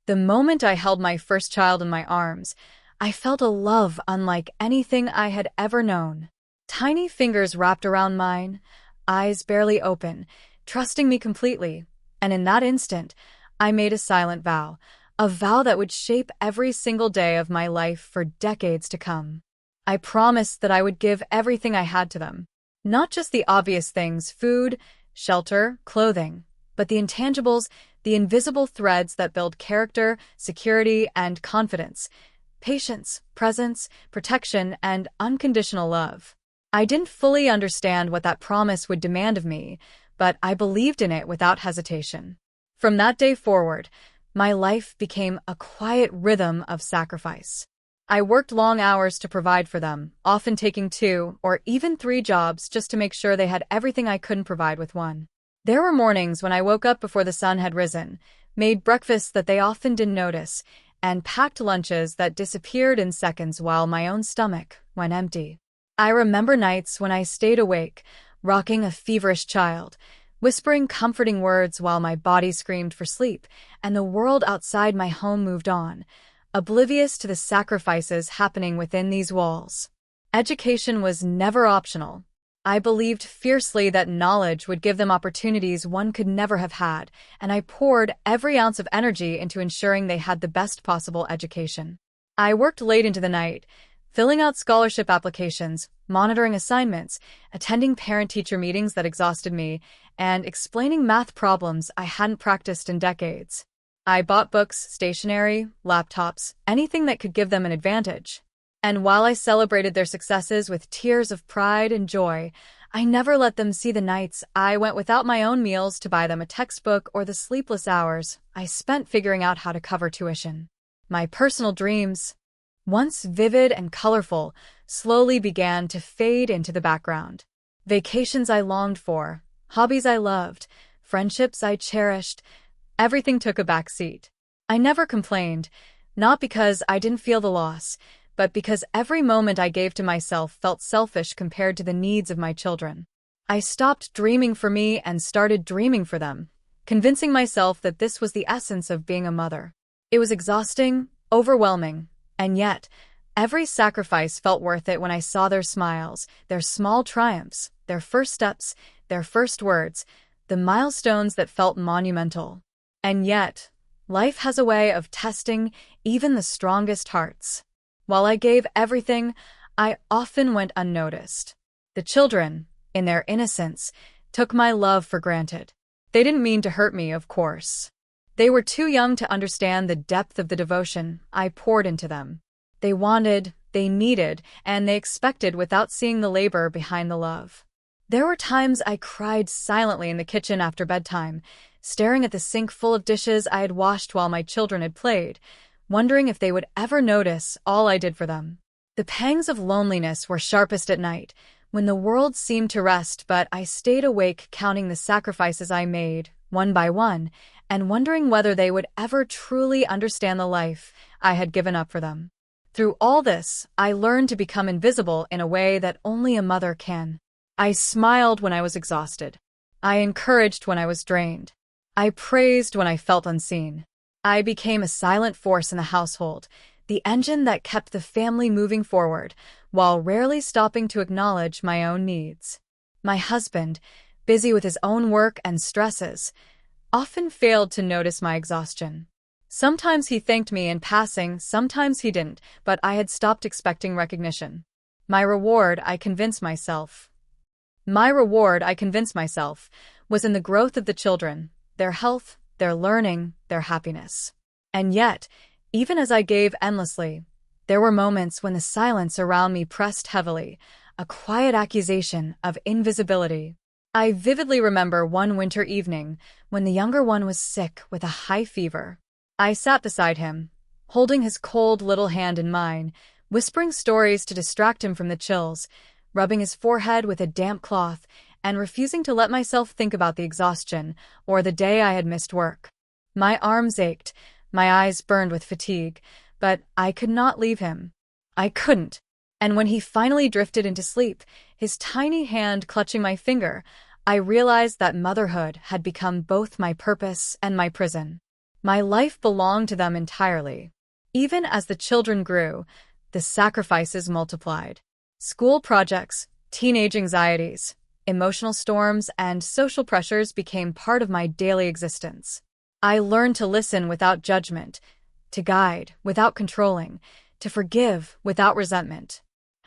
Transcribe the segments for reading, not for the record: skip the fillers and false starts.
The moment I held my first child in my arms, I felt a love unlike anything I had ever known. Tiny fingers wrapped around mine, eyes barely open, trusting me completely, and in that instant, I made a silent vow, a vow that would shape every single day of my life for decades to come. I promised that I would give everything I had to them. Not just the obvious things, food, shelter, clothing, but the intangibles, the invisible threads that build character, security, and confidence. Patience, presence, protection, and unconditional love. I didn't fully understand what that promise would demand of me, but I believed in it without hesitation. From that day forward, my life became a quiet rhythm of sacrifice. I worked long hours to provide for them, often taking 2 or even 3 jobs just to make sure they had everything I couldn't provide with one. There were mornings when I woke up before the sun had risen, made breakfasts that they often didn't notice, and packed lunches that disappeared in seconds while my own stomach went empty. I remember nights when I stayed awake, rocking a feverish child, whispering comforting words while my body screamed for sleep, and the world outside my home moved on, oblivious to the sacrifices happening within these walls. Education was never optional. I believed fiercely that knowledge would give them opportunities one could never have had, and I poured every ounce of energy into ensuring they had the best possible education. I worked late into the night, filling out scholarship applications, monitoring assignments, attending parent-teacher meetings that exhausted me, and explaining math problems I hadn't practiced in decades. I bought books, stationery, laptops, anything that could give them an advantage. And while I celebrated their successes with tears of pride and joy, I never let them see the nights I went without my own meals to buy them a textbook or the sleepless hours I spent figuring out how to cover tuition. My personal dreams, once vivid and colorful, slowly began to fade into the background. Vacations I longed for, hobbies I loved, friendships I cherished, everything took a back seat. I never complained, not because I didn't feel the loss, but because every moment I gave to myself felt selfish compared to the needs of my children. I stopped dreaming for me and started dreaming for them, convincing myself that this was the essence of being a mother. It was exhausting, overwhelming, and yet, every sacrifice felt worth it when I saw their smiles, their small triumphs, their first steps, their first words, the milestones that felt monumental. And yet, life has a way of testing even the strongest hearts. While I gave everything, I often went unnoticed. The children, in their innocence, took my love for granted. They didn't mean to hurt me, of course. They were too young to understand the depth of the devotion I poured into them. They wanted, they needed, and they expected without seeing the labor behind the love. There were times I cried silently in the kitchen after bedtime, staring at the sink full of dishes I had washed while my children had played, wondering if they would ever notice all I did for them. The pangs of loneliness were sharpest at night, when the world seemed to rest, but I stayed awake counting the sacrifices I made, one by one, and wondering whether they would ever truly understand the life I had given up for them. Through all this, I learned to become invisible in a way that only a mother can. I smiled when I was exhausted. I encouraged when I was drained. I praised when I felt unseen. I became a silent force in the household, the engine that kept the family moving forward, while rarely stopping to acknowledge my own needs. My husband, busy with his own work and stresses, often failed to notice my exhaustion. Sometimes he thanked me in passing, sometimes he didn't, but I had stopped expecting recognition. My reward, I convinced myself, was in the growth of the children, their health, their learning, their happiness. And yet, even as I gave endlessly, there were moments when the silence around me pressed heavily, a quiet accusation of invisibility. I vividly remember one winter evening when the younger one was sick with a high fever. I sat beside him, holding his cold little hand in mine, whispering stories to distract him from the chills, rubbing his forehead with a damp cloth, and refusing to let myself think about the exhaustion or the day I had missed work. My arms ached, my eyes burned with fatigue, but I could not leave him. I couldn't. And when he finally drifted into sleep, his tiny hand clutching my finger, I realized that motherhood had become both my purpose and my prison. My life belonged to them entirely. Even as the children grew, the sacrifices multiplied. School projects, teenage anxieties, emotional storms, and social pressures became part of my daily existence. I learned to listen without judgment, to guide without controlling, to forgive without resentment.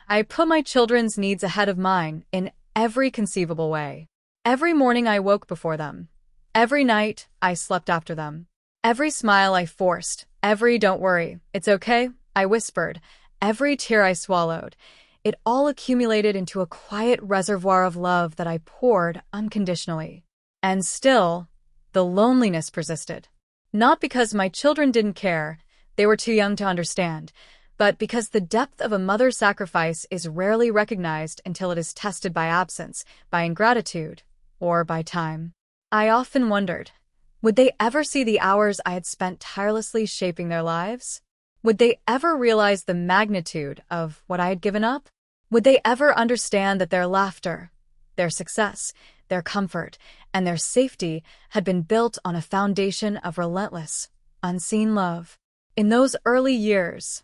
I put my children's needs ahead of mine in every conceivable way. Every morning I woke before them. Every night I slept after them. Every smile I forced, every "don't worry, it's okay," I whispered, every tear I swallowed, it all accumulated into a quiet reservoir of love that I poured unconditionally. And still, the loneliness persisted. Not because my children didn't care, they were too young to understand, but because the depth of a mother's sacrifice is rarely recognized until it is tested by absence, by ingratitude, or by time. I often wondered, would they ever see the hours I had spent tirelessly shaping their lives? Would they ever realize the magnitude of what I had given up? Would they ever understand that their laughter, their success, their comfort, and their safety had been built on a foundation of relentless, unseen love? In those early years,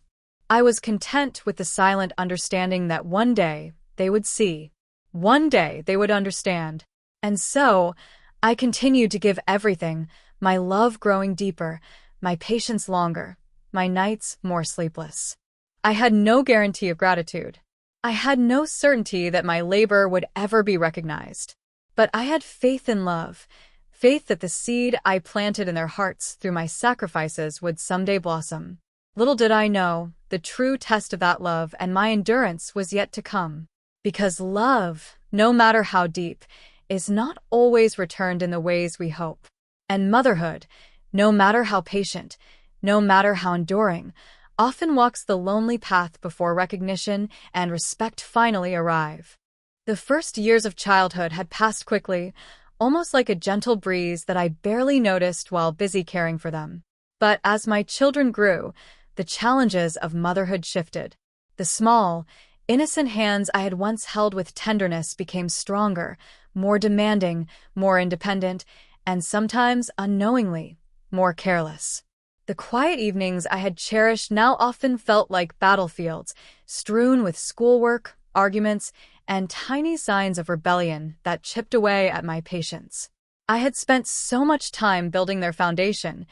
I was content with the silent understanding that one day they would see. One day they would understand. And so, I continued to give everything, my love growing deeper, my patience longer, my nights more sleepless. I had no guarantee of gratitude. I had no certainty that my labor would ever be recognized. But I had faith in love, faith that the seed I planted in their hearts through my sacrifices would someday blossom. Little did I know, the true test of that love and my endurance was yet to come. Because love, no matter how deep, is not always returned in the ways we hope. And motherhood, no matter how patient, no matter how enduring, often walks the lonely path before recognition and respect finally arrive. The first years of childhood had passed quickly, almost like a gentle breeze that I barely noticed while busy caring for them. But as my children grew, the challenges of motherhood shifted. The small, innocent hands I had once held with tenderness became stronger, more demanding, more independent, and sometimes, unknowingly, more careless. The quiet evenings I had cherished now often felt like battlefields, strewn with schoolwork, arguments, and tiny signs of rebellion that chipped away at my patience. I had spent so much time building their foundation,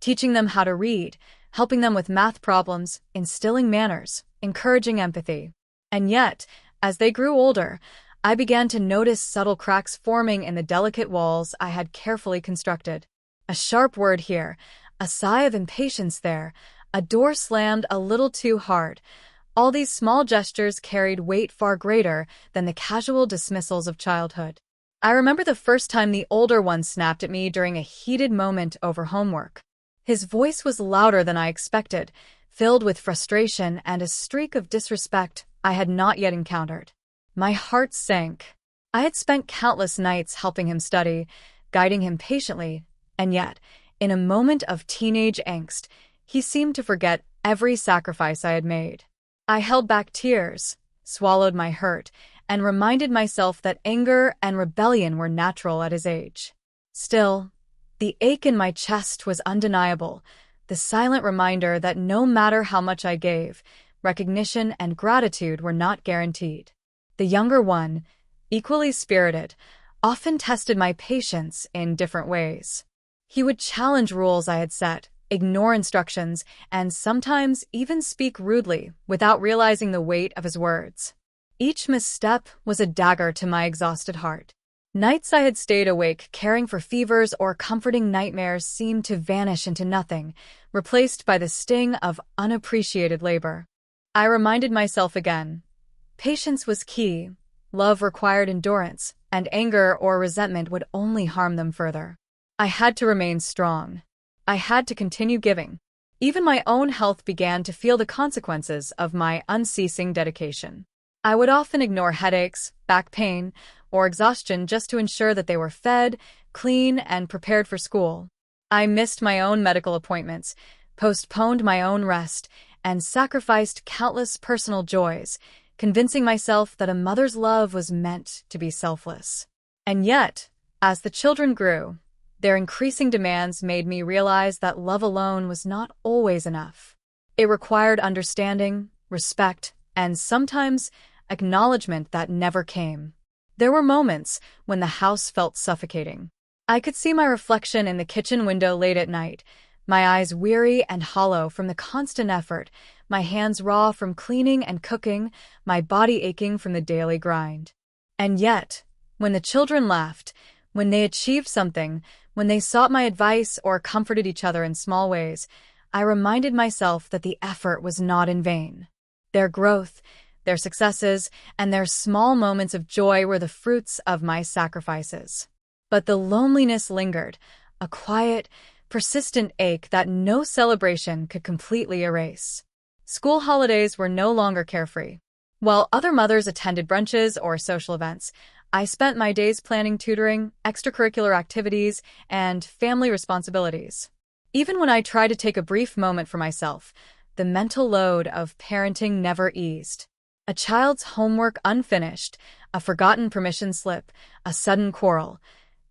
teaching them how to read, helping them with math problems, instilling manners, encouraging empathy. And yet, as they grew older, I began to notice subtle cracks forming in the delicate walls I had carefully constructed. A sharp word here, a sigh of impatience there, a door slammed a little too hard. All these small gestures carried weight far greater than the casual dismissals of childhood. I remember the first time the older one snapped at me during a heated moment over homework. His voice was louder than I expected, filled with frustration and a streak of disrespect I had not yet encountered. My heart sank. I had spent countless nights helping him study, guiding him patiently, and yet, in a moment of teenage angst, he seemed to forget every sacrifice I had made. I held back tears, swallowed my hurt, and reminded myself that anger and rebellion were natural at his age. Still, the ache in my chest was undeniable, the silent reminder that no matter how much I gave, recognition and gratitude were not guaranteed. The younger one, equally spirited, often tested my patience in different ways. He would challenge rules I had set, ignore instructions, and sometimes even speak rudely without realizing the weight of his words. Each misstep was a dagger to my exhausted heart. Nights I had stayed awake caring for fevers or comforting nightmares seemed to vanish into nothing, replaced by the sting of unappreciated labor. I reminded myself again. Patience was key, love required endurance, and anger or resentment would only harm them further. I had to remain strong. I had to continue giving. Even my own health began to feel the consequences of my unceasing dedication. I would often ignore headaches, back pain, or exhaustion just to ensure that they were fed, clean, and prepared for school. I missed my own medical appointments, postponed my own rest, and sacrificed countless personal joys, convincing myself that a mother's love was meant to be selfless. And yet, as the children grew, Their increasing demands made me realize that love alone was not always enough. It required understanding, respect, and sometimes acknowledgement that never came. There were moments when the house felt suffocating. I could see my reflection in the kitchen window late at night, my eyes weary and hollow from the constant effort, my hands raw from cleaning and cooking, my body aching from the daily grind. And yet, when the children laughed, when they achieved something, when they sought my advice or comforted each other in small ways, I reminded myself that the effort was not in vain. Their growth, their successes, and their small moments of joy were the fruits of my sacrifices. But the loneliness lingered, a quiet, persistent ache that no celebration could completely erase. School holidays were no longer carefree. While other mothers attended brunches or social events, I spent my days planning tutoring, extracurricular activities, and family responsibilities. Even when I tried to take a brief moment for myself, the mental load of parenting never eased. A child's homework unfinished, a forgotten permission slip, a sudden quarrel.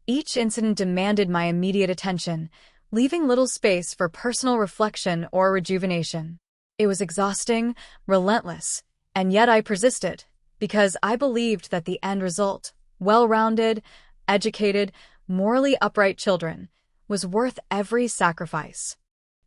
Each incident demanded my immediate attention, leaving little space for personal reflection or rejuvenation. It was exhausting, relentless, and yet I persisted, because I believed that the end result, well-rounded, educated, morally upright children, was worth every sacrifice.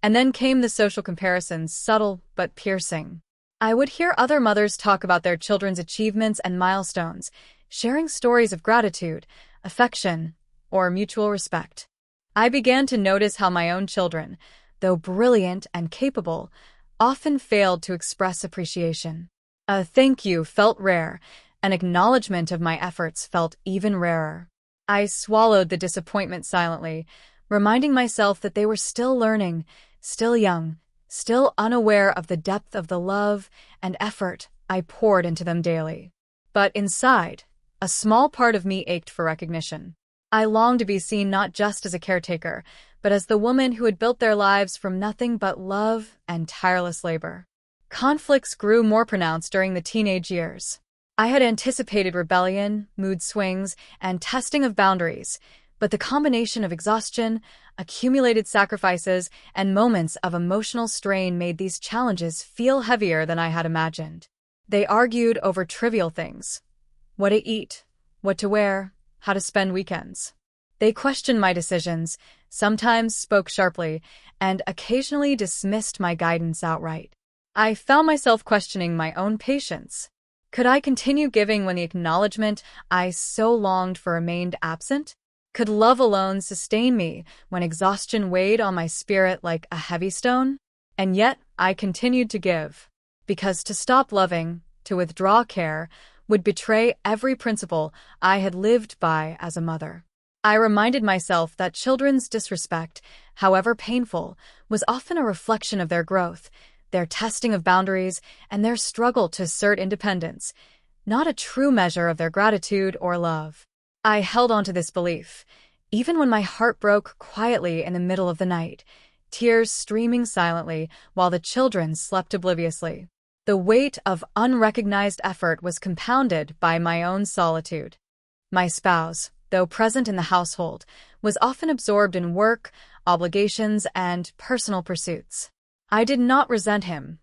And then came the social comparisons, subtle but piercing. I would hear other mothers talk about their children's achievements and milestones, sharing stories of gratitude, affection, or mutual respect. I began to notice how my own children, though brilliant and capable, often failed to express appreciation. A thank you felt rare, an acknowledgement of my efforts felt even rarer. I swallowed the disappointment silently, reminding myself that they were still learning, still young, still unaware of the depth of the love and effort I poured into them daily. But inside, a small part of me ached for recognition. I longed to be seen not just as a caretaker, but as the woman who had built their lives from nothing but love and tireless labor. Conflicts grew more pronounced during the teenage years. I had anticipated rebellion, mood swings, and testing of boundaries, but the combination of exhaustion, accumulated sacrifices, and moments of emotional strain made these challenges feel heavier than I had imagined. They argued over trivial things: what to eat, what to wear, how to spend weekends. They questioned my decisions, sometimes spoke sharply, and occasionally dismissed my guidance outright. I found myself questioning my own patience. Could I continue giving when the acknowledgement I so longed for remained absent? Could love alone sustain me when exhaustion weighed on my spirit like a heavy stone? And yet, I continued to give. Because to stop loving, to withdraw care, would betray every principle I had lived by as a mother. I reminded myself that children's disrespect, however painful, was often a reflection of their growth, their testing of boundaries, and their struggle to assert independence, not a true measure of their gratitude or love. I held on to this belief, even when my heart broke quietly in the middle of the night, tears streaming silently while the children slept obliviously. The weight of unrecognized effort was compounded by my own solitude. My spouse, though present in the household, was often absorbed in work, obligations, and personal pursuits. I did not resent him.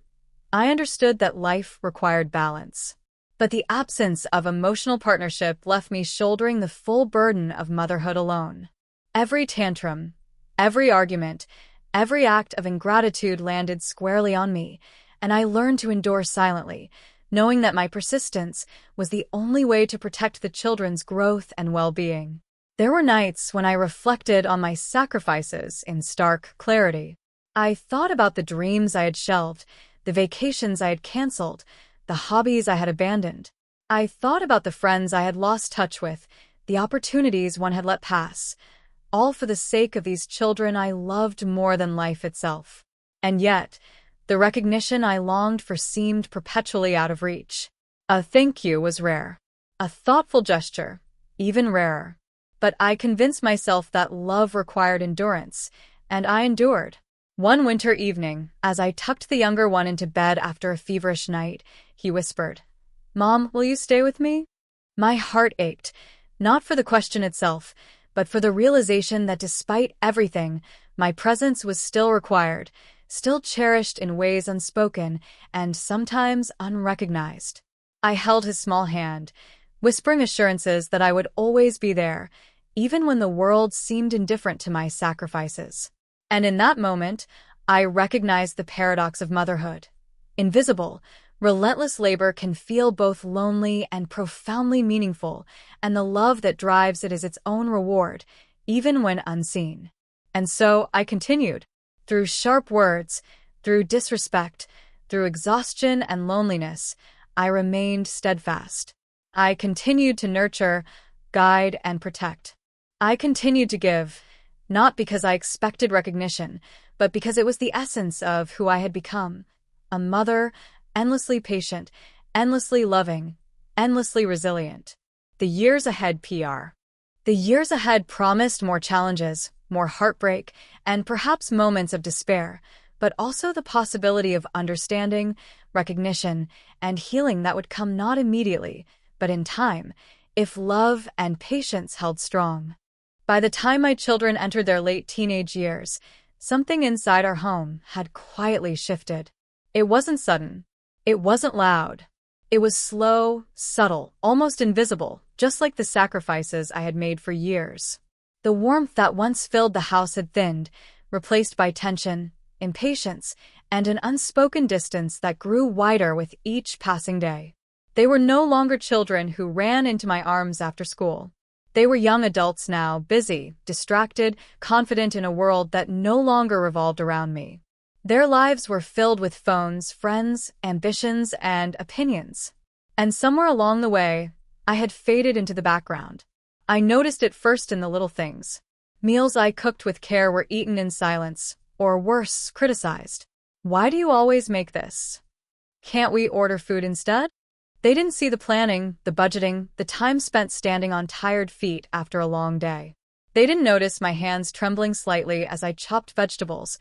I understood that life required balance. But the absence of emotional partnership left me shouldering the full burden of motherhood alone. Every tantrum, every argument, every act of ingratitude landed squarely on me, and I learned to endure silently, knowing that my persistence was the only way to protect the children's growth and well-being. There were nights when I reflected on my sacrifices in stark clarity. I thought about the dreams I had shelved, the vacations I had canceled, the hobbies I had abandoned. I thought about the friends I had lost touch with, the opportunities one had let pass, all for the sake of these children I loved more than life itself. And yet, the recognition I longed for seemed perpetually out of reach. A thank you was rare. A thoughtful gesture, even rarer. But I convinced myself that love required endurance, and I endured. One winter evening, as I tucked the younger one into bed after a feverish night, he whispered, "Mom, will you stay with me?" My heart ached, not for the question itself, but for the realization that despite everything, my presence was still required, still cherished in ways unspoken and sometimes unrecognized. I held his small hand, whispering assurances that I would always be there, even when the world seemed indifferent to my sacrifices. And in that moment, I recognized the paradox of motherhood. Invisible, relentless labor can feel both lonely and profoundly meaningful, and the love that drives it is its own reward, even when unseen. And so I continued. Through sharp words, through disrespect, through exhaustion and loneliness, I remained steadfast. I continued to nurture, guide, and protect. I continued to give, not because I expected recognition, but because it was the essence of who I had become. A mother, endlessly patient, endlessly loving, endlessly resilient. The years ahead PR. The years ahead promised more challenges, more heartbreak, and perhaps moments of despair, but also the possibility of understanding, recognition, and healing that would come not immediately, but in time, if love and patience held strong. By the time my children entered their late teenage years, something inside our home had quietly shifted. It wasn't sudden. It wasn't loud. It was slow, subtle, almost invisible, just like the sacrifices I had made for years. The warmth that once filled the house had thinned, replaced by tension, impatience, and an unspoken distance that grew wider with each passing day. They were no longer children who ran into my arms after school. They were young adults now, busy, distracted, confident in a world that no longer revolved around me. Their lives were filled with phones, friends, ambitions, and opinions. And somewhere along the way, I had faded into the background. I noticed it first in the little things. Meals I cooked with care were eaten in silence, or worse, criticized. Why do you always make this? Can't we order food instead? They didn't see the planning, the budgeting, the time spent standing on tired feet after a long day. They didn't notice my hands trembling slightly as I chopped vegetables,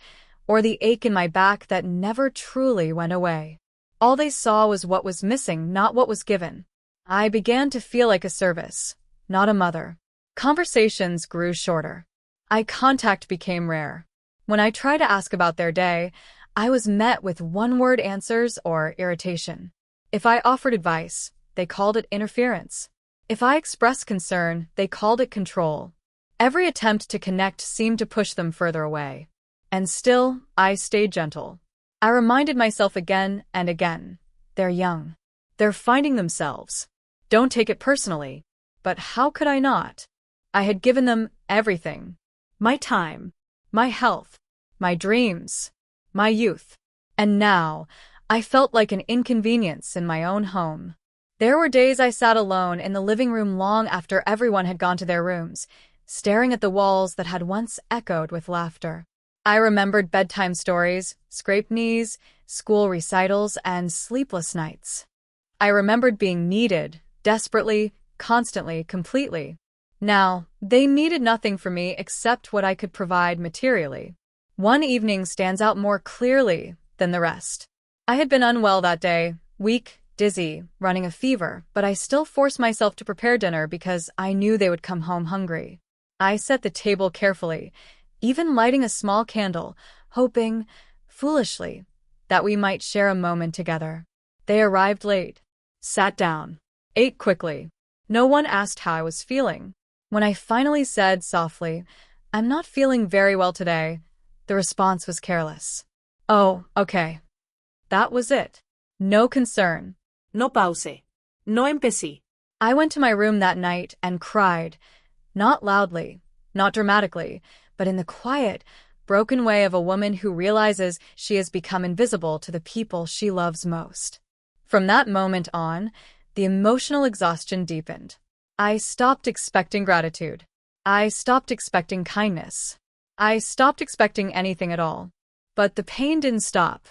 or the ache in my back that never truly went away. All they saw was what was missing, not what was given. I began to feel like a service, not a mother. Conversations grew shorter. Eye contact became rare. When I tried to ask about their day, I was met with one-word answers or irritation. If I offered advice, they called it interference. If I expressed concern, they called it control. Every attempt to connect seemed to push them further away. And still, I stayed gentle. I reminded myself again and again, they're young. They're finding themselves. Don't take it personally. But how could I not? I had given them everything. My time, my health, my dreams, my youth. And now, I felt like an inconvenience in my own home. There were days I sat alone in the living room long after everyone had gone to their rooms, staring at the walls that had once echoed with laughter. I remembered bedtime stories, scraped knees, school recitals, and sleepless nights. I remembered being needed, desperately, constantly, completely. Now, they needed nothing from me except what I could provide materially. One evening stands out more clearly than the rest. I had been unwell that day, weak, dizzy, running a fever, but I still forced myself to prepare dinner because I knew they would come home hungry. I set the table carefully, even lighting a small candle, hoping, foolishly, that we might share a moment together. They arrived late, sat down, ate quickly. No one asked how I was feeling. When I finally said softly, "I'm not feeling very well today," the response was careless. "Oh, okay." That was it. No concern. No pause. No empecé. I went to my room that night and cried, not loudly, not dramatically, but in the quiet, broken way of a woman who realizes she has become invisible to the people she loves most. From that moment on, the emotional exhaustion deepened. I stopped expecting gratitude. I stopped expecting kindness. I stopped expecting anything at all. But the pain didn't stop.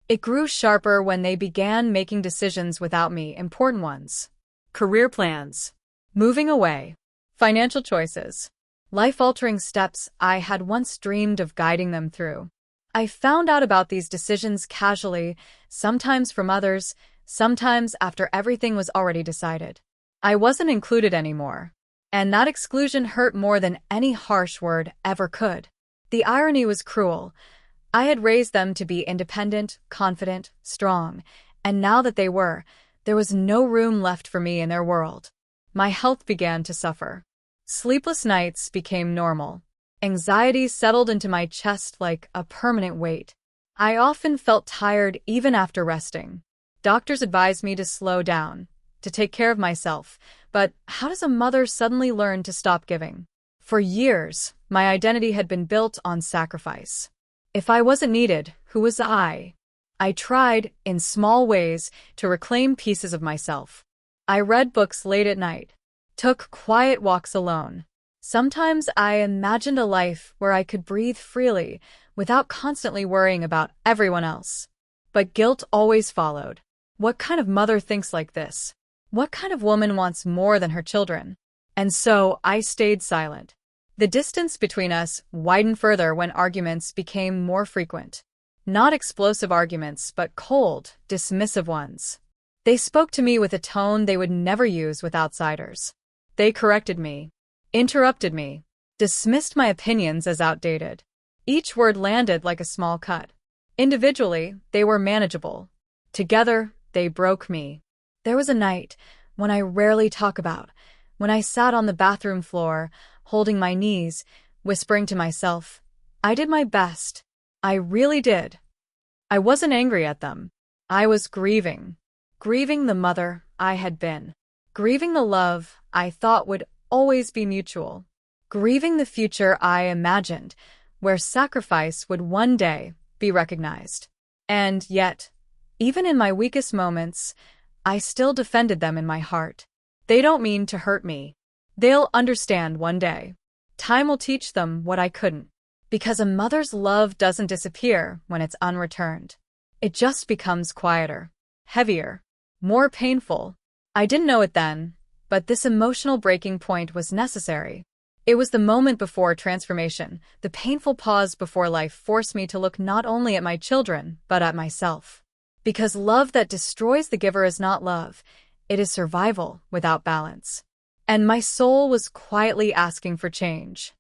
It grew sharper when they began making decisions without me, important ones. Career plans. Moving away. Financial choices. Life-altering steps I had once dreamed of guiding them through. I found out about these decisions casually, sometimes from others, sometimes after everything was already decided. I wasn't included anymore. And that exclusion hurt more than any harsh word ever could. The irony was cruel. I had raised them to be independent, confident, strong, and now that they were, there was no room left for me in their world. My health began to suffer. Sleepless nights became normal. Anxiety settled into my chest like a permanent weight. I often felt tired even after resting. Doctors advised me to slow down, to take care of myself, but how does a mother suddenly learn to stop giving? For years, my identity had been built on sacrifice. If I wasn't needed, who was I? I tried, in small ways, to reclaim pieces of myself. I read books late at night, took quiet walks alone. Sometimes I imagined a life where I could breathe freely without constantly worrying about everyone else. But guilt always followed. What kind of mother thinks like this? What kind of woman wants more than her children? And so I stayed silent. The distance between us widened further when arguments became more frequent. Not explosive arguments, but cold, dismissive ones. They spoke to me with a tone they would never use with outsiders. They corrected me, interrupted me, dismissed my opinions as outdated. Each word landed like a small cut. Individually, they were manageable. Together, they broke me. There was a night, when I rarely talk about, when I sat on the bathroom floor, holding my knees, whispering to myself, I did my best. I really did. I wasn't angry at them. I was grieving. Grieving the mother I had been. Grieving the love I thought would always be mutual. Grieving the future I imagined, where sacrifice would one day be recognized. And yet, even in my weakest moments, I still defended them in my heart. They don't mean to hurt me. They'll understand one day. Time will teach them what I couldn't. Because a mother's love doesn't disappear when it's unreturned. It just becomes quieter, heavier, more painful. I didn't know it then, but this emotional breaking point was necessary. It was the moment before transformation, the painful pause before life forced me to look not only at my children, but at myself. Because love that destroys the giver is not love, it is survival without balance. And my soul was quietly asking for change.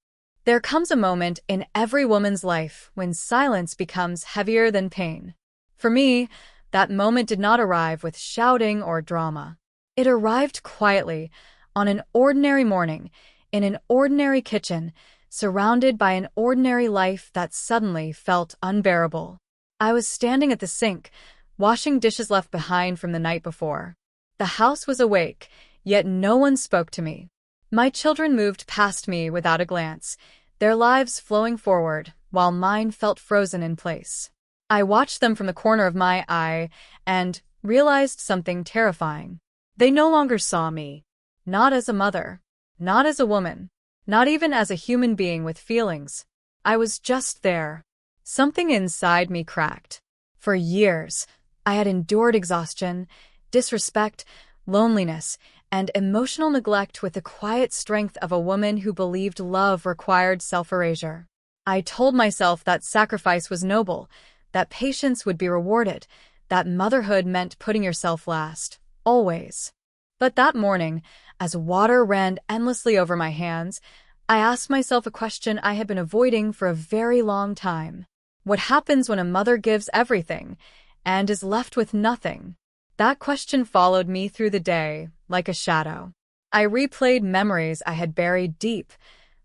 There comes a moment in every woman's life when silence becomes heavier than pain. For me, that moment did not arrive with shouting or drama. It arrived quietly, on an ordinary morning, in an ordinary kitchen, surrounded by an ordinary life that suddenly felt unbearable. I was standing at the sink, washing dishes left behind from the night before. The house was awake, yet no one spoke to me. My children moved past me without a glance, their lives flowing forward, while mine felt frozen in place. I watched them from the corner of my eye and realized something terrifying. They no longer saw me. Not as a mother. Not as a woman. Not even as a human being with feelings. I was just there. Something inside me cracked. For years, I had endured exhaustion, disrespect, loneliness, and emotional neglect with the quiet strength of a woman who believed love required self-erasure. I told myself that sacrifice was noble, that patience would be rewarded, that motherhood meant putting yourself last, always. But that morning, as water ran endlessly over my hands, I asked myself a question I had been avoiding for a very long time. What happens when a mother gives everything and is left with nothing? That question followed me through the day, like a shadow. I replayed memories I had buried deep,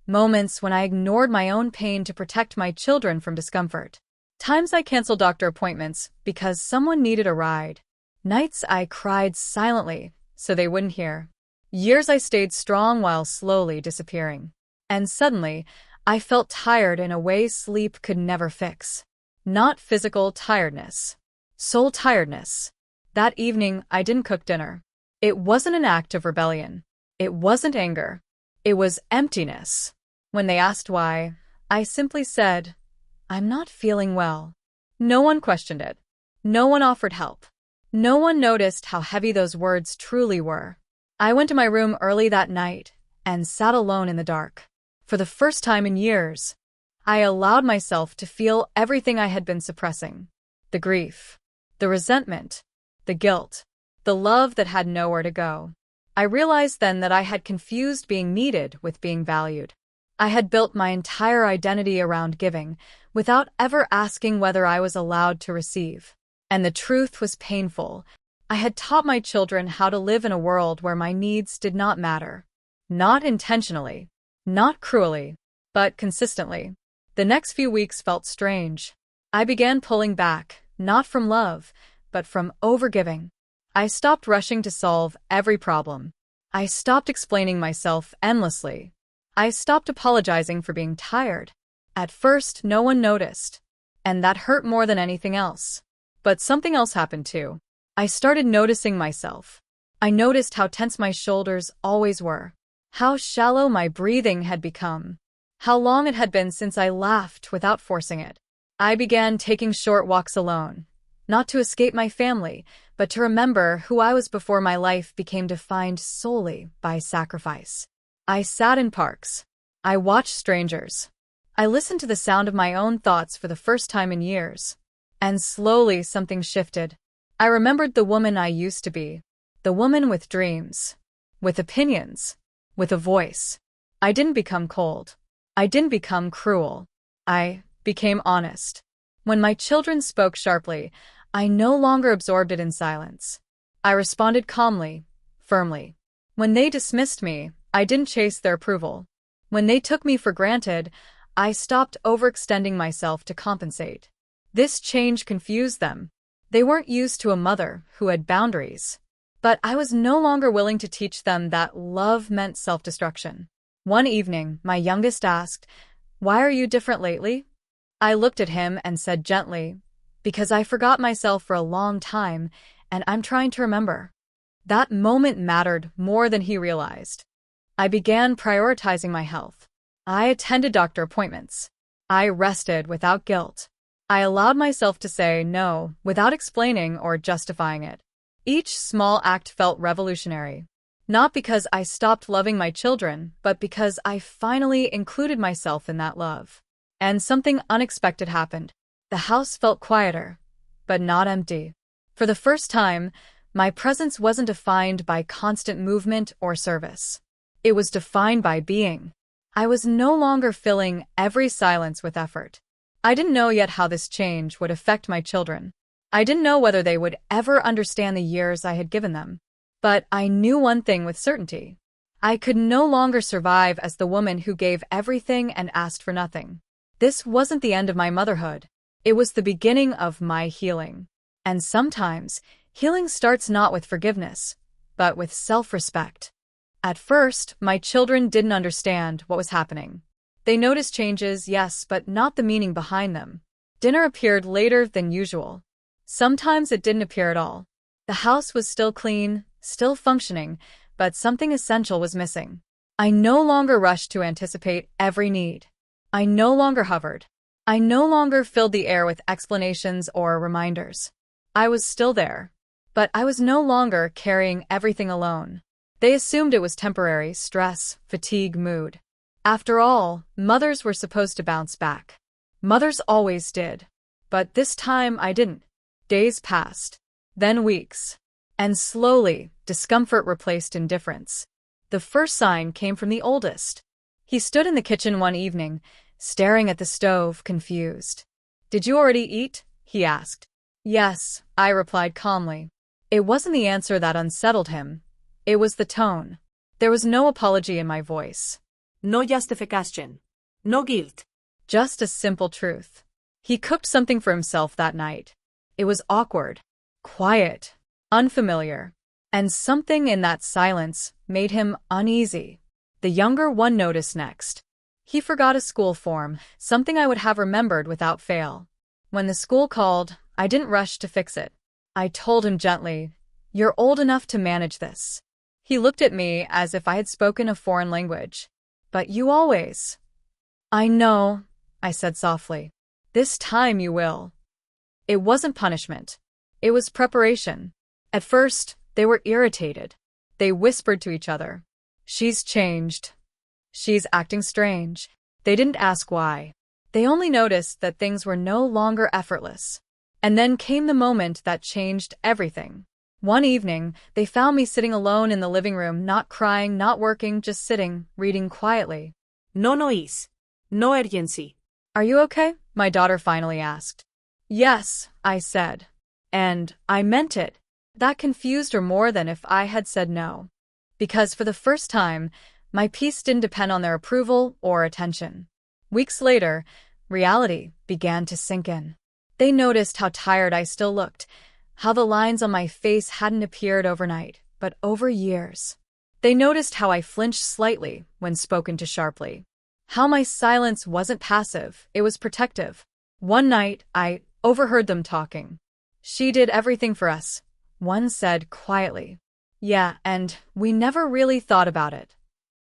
moments when I ignored my own pain to protect my children from discomfort. Times I canceled doctor appointments because someone needed a ride. Nights I cried silently so they wouldn't hear. Years I stayed strong while slowly disappearing. And suddenly, I felt tired in a way sleep could never fix. Not physical tiredness. Soul tiredness. That evening, I didn't cook dinner. It wasn't an act of rebellion. It wasn't anger. It was emptiness. When they asked why, I simply said, I'm not feeling well. No one questioned it. No one offered help. No one noticed how heavy those words truly were. I went to my room early that night and sat alone in the dark. For the first time in years, I allowed myself to feel everything I had been suppressing. The grief, the resentment, the guilt, the love that had nowhere to go. I realized then that I had confused being needed with being valued. I had built my entire identity around giving, without ever asking whether I was allowed to receive. And the truth was painful. I had taught my children how to live in a world where my needs did not matter. Not intentionally, not cruelly, but consistently. The next few weeks felt strange. I began pulling back, not from love, but from overgiving. I stopped rushing to solve every problem. I stopped explaining myself endlessly. I stopped apologizing for being tired. At first, no one noticed, and that hurt more than anything else. But something else happened too. I started noticing myself. I noticed how tense my shoulders always were, how shallow my breathing had become, how long it had been since I laughed without forcing it. I began taking short walks alone, not to escape my family, but to remember who I was before my life became defined solely by sacrifice. I sat in parks. I watched strangers. I listened to the sound of my own thoughts for the first time in years. And slowly something shifted. I remembered the woman I used to be, the woman with dreams, with opinions, with a voice. I didn't become cold. I didn't become cruel. I became honest. When my children spoke sharply, I no longer absorbed it in silence. I responded calmly, firmly. When they dismissed me, I didn't chase their approval. When they took me for granted, I stopped overextending myself to compensate. This change confused them. They weren't used to a mother who had boundaries. But I was no longer willing to teach them that love meant self-destruction. One evening, my youngest asked, "Why are you different lately?" I looked at him and said gently, "Because I forgot myself for a long time, and I'm trying to remember." That moment mattered more than he realized. I began prioritizing my health. I attended doctor appointments. I rested without guilt. I allowed myself to say no without explaining or justifying it. Each small act felt revolutionary. Not because I stopped loving my children, but because I finally included myself in that love. And something unexpected happened. The house felt quieter, but not empty. For the first time, my presence wasn't defined by constant movement or service. It was defined by being. I was no longer filling every silence with effort. I didn't know yet how this change would affect my children. I didn't know whether they would ever understand the years I had given them. But I knew one thing with certainty. I could no longer survive as the woman who gave everything and asked for nothing. This wasn't the end of my motherhood. It was the beginning of my healing. And sometimes, healing starts not with forgiveness, but with self-respect. At first, my children didn't understand what was happening. They noticed changes, yes, but not the meaning behind them. Dinner appeared later than usual. Sometimes it didn't appear at all. The house was still clean, still functioning, but something essential was missing. I no longer rushed to anticipate every need. I no longer hovered. I no longer filled the air with explanations or reminders. I was still there, but I was no longer carrying everything alone. They assumed it was temporary stress, fatigue, mood. After all, mothers were supposed to bounce back. Mothers always did. But this time I didn't. Days passed, then weeks. And slowly, discomfort replaced indifference. The first sign came from the oldest. He stood in the kitchen one evening, staring at the stove, confused. "Did you already eat?" he asked. "Yes," I replied calmly. It wasn't the answer that unsettled him. It was the tone. There was no apology in my voice. No justification. No guilt. Just a simple truth. He cooked something for himself that night. It was awkward, quiet, unfamiliar, and something in that silence made him uneasy. The younger one noticed next. He forgot a school form, something I would have remembered without fail. When the school called, I didn't rush to fix it. I told him gently, "You're old enough to manage this." He looked at me as if I had spoken a foreign language. "But you always." "I know," I said softly. "This time you will." It wasn't punishment. It was preparation. At first, they were irritated. They whispered to each other, "She's changed. She's acting strange." They didn't ask why. They only noticed that things were no longer effortless. And then came the moment that changed everything. One evening, they found me sitting alone in the living room, not crying, not working, just sitting, reading quietly. No noise. No urgency. Are you okay? My daughter finally asked. Yes, I said. And I meant it. That confused her more than if I had said no. Because for the first time, my peace didn't depend on their approval or attention. Weeks later, reality began to sink in. They noticed how tired I still looked, how the lines on my face hadn't appeared overnight, but over years. They noticed how I flinched slightly when spoken to sharply. How my silence wasn't passive, it was protective. One night, I overheard them talking. She did everything for us, one said quietly. Yeah, and we never really thought about it.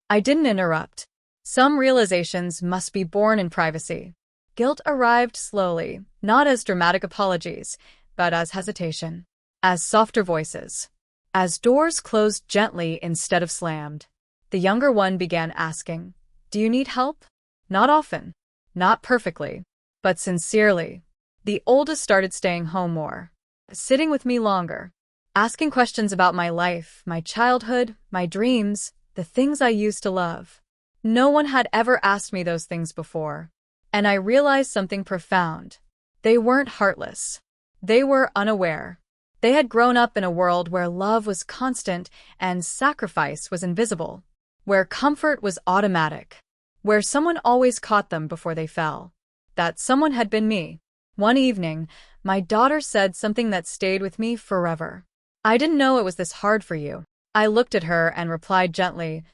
I didn't interrupt. Some realizations must be born in privacy. Guilt arrived slowly, not as dramatic apologies, but as hesitation, as softer voices, as doors closed gently instead of slammed. The younger one began asking, "Do you need help?" Not often, not perfectly, but sincerely. The oldest started staying home more, sitting with me longer, asking questions about my life, my childhood, my dreams, the things I used to love. No one had ever asked me those things before, and I realized something profound. They weren't heartless. They were unaware. They had grown up in a world where love was constant and sacrifice was invisible, where comfort was automatic, where someone always caught them before they fell. That someone had been me. One evening, my daughter said something that stayed with me forever. "I didn't know it was this hard for you." I looked at her and replied gently,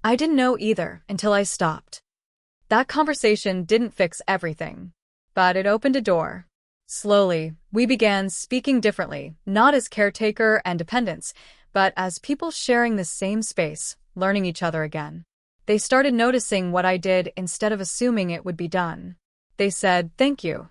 "I didn't know either until I stopped." That conversation didn't fix everything, but it opened a door. Slowly, we began speaking differently, not as caretaker and dependents, but as people sharing the same space, learning each other again. They started noticing what I did instead of assuming it would be done. They said, "Thank you."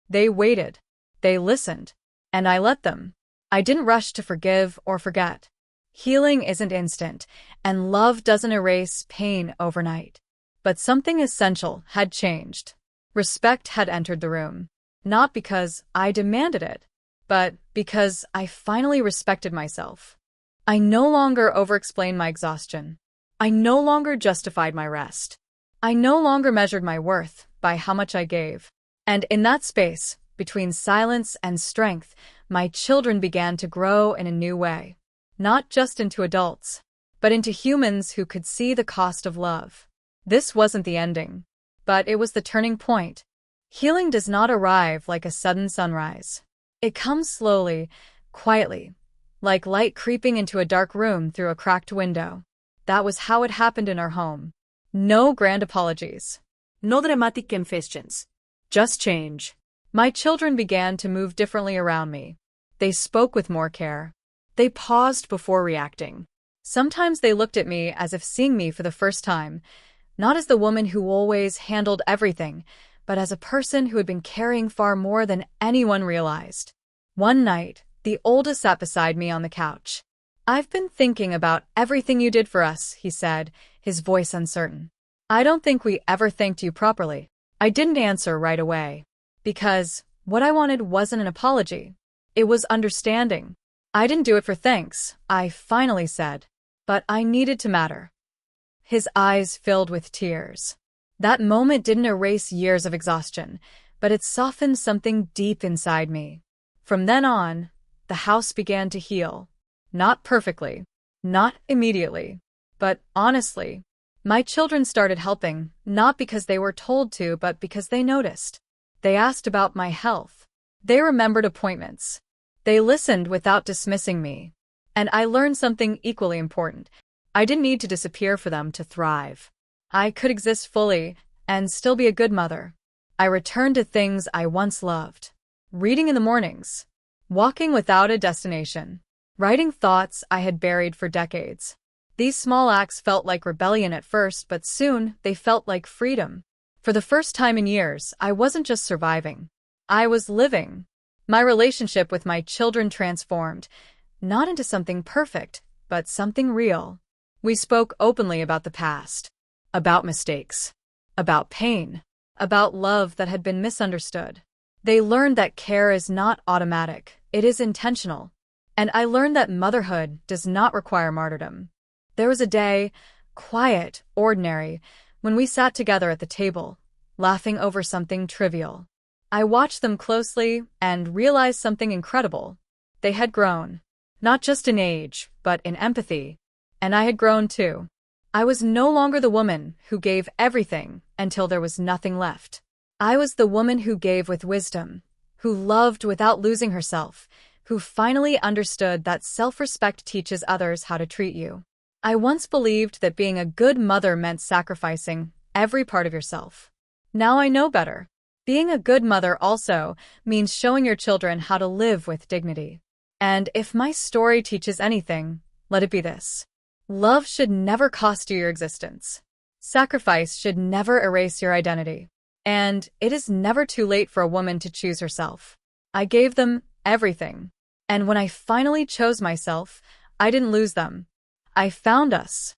They waited. They listened. And I let them. I didn't rush to forgive or forget. Healing isn't instant, and love doesn't erase pain overnight. But something essential had changed. Respect had entered the room. Not because I demanded it, but because I finally respected myself. I no longer over-explained my exhaustion. I no longer justified my rest. I no longer measured my worth by how much I gave. And in that space, between silence and strength, my children began to grow in a new way. Not just into adults, but into humans who could see the cost of love. This wasn't the ending, but it was the turning point. Healing does not arrive like a sudden sunrise. It comes slowly, quietly, like light creeping into a dark room through a cracked window. That was how it happened in our home. No grand apologies. No dramatic confessions. Just change. My children began to move differently around me. They spoke with more care. They paused before reacting. Sometimes they looked at me as if seeing me for the first time, not as the woman who always handled everything, but as a person who had been carrying far more than anyone realized. One night, the oldest sat beside me on the couch. "I've been thinking about everything you did for us," he said, his voice uncertain. "I don't think we ever thanked you properly." I didn't answer right away, because what I wanted wasn't an apology. It was understanding. "I didn't do it for thanks," I finally said, "but I needed to matter." His eyes filled with tears. That moment didn't erase years of exhaustion, but it softened something deep inside me. From then on, the house began to heal. Not perfectly, not immediately, but honestly. My children started helping, not because they were told to, but because they noticed. They asked about my health. They remembered appointments. They listened without dismissing me. And I learned something equally important. I didn't need to disappear for them to thrive. I could exist fully and still be a good mother. I returned to things I once loved. Reading in the mornings. Walking without a destination. Writing thoughts I had buried for decades. These small acts felt like rebellion at first, but soon they felt like freedom. For the first time in years, I wasn't just surviving. I was living. My relationship with my children transformed, not into something perfect, but something real. We spoke openly about the past, about mistakes, about pain, about love that had been misunderstood. They learned that care is not automatic, it is intentional. And I learned that motherhood does not require martyrdom. There was a day, quiet, ordinary, when we sat together at the table, laughing over something trivial. I watched them closely and realized something incredible. They had grown. Not just in age, but in empathy. And I had grown too. I was no longer the woman who gave everything until there was nothing left. I was the woman who gave with wisdom, who loved without losing herself, who finally understood that self-respect teaches others how to treat you. I once believed that being a good mother meant sacrificing every part of yourself. Now I know better. Being a good mother also means showing your children how to live with dignity. And if my story teaches anything, let it be this. Love should never cost you your existence. Sacrifice should never erase your identity. And it is never too late for a woman to choose herself. I gave them everything. And when I finally chose myself, I didn't lose them. I found us.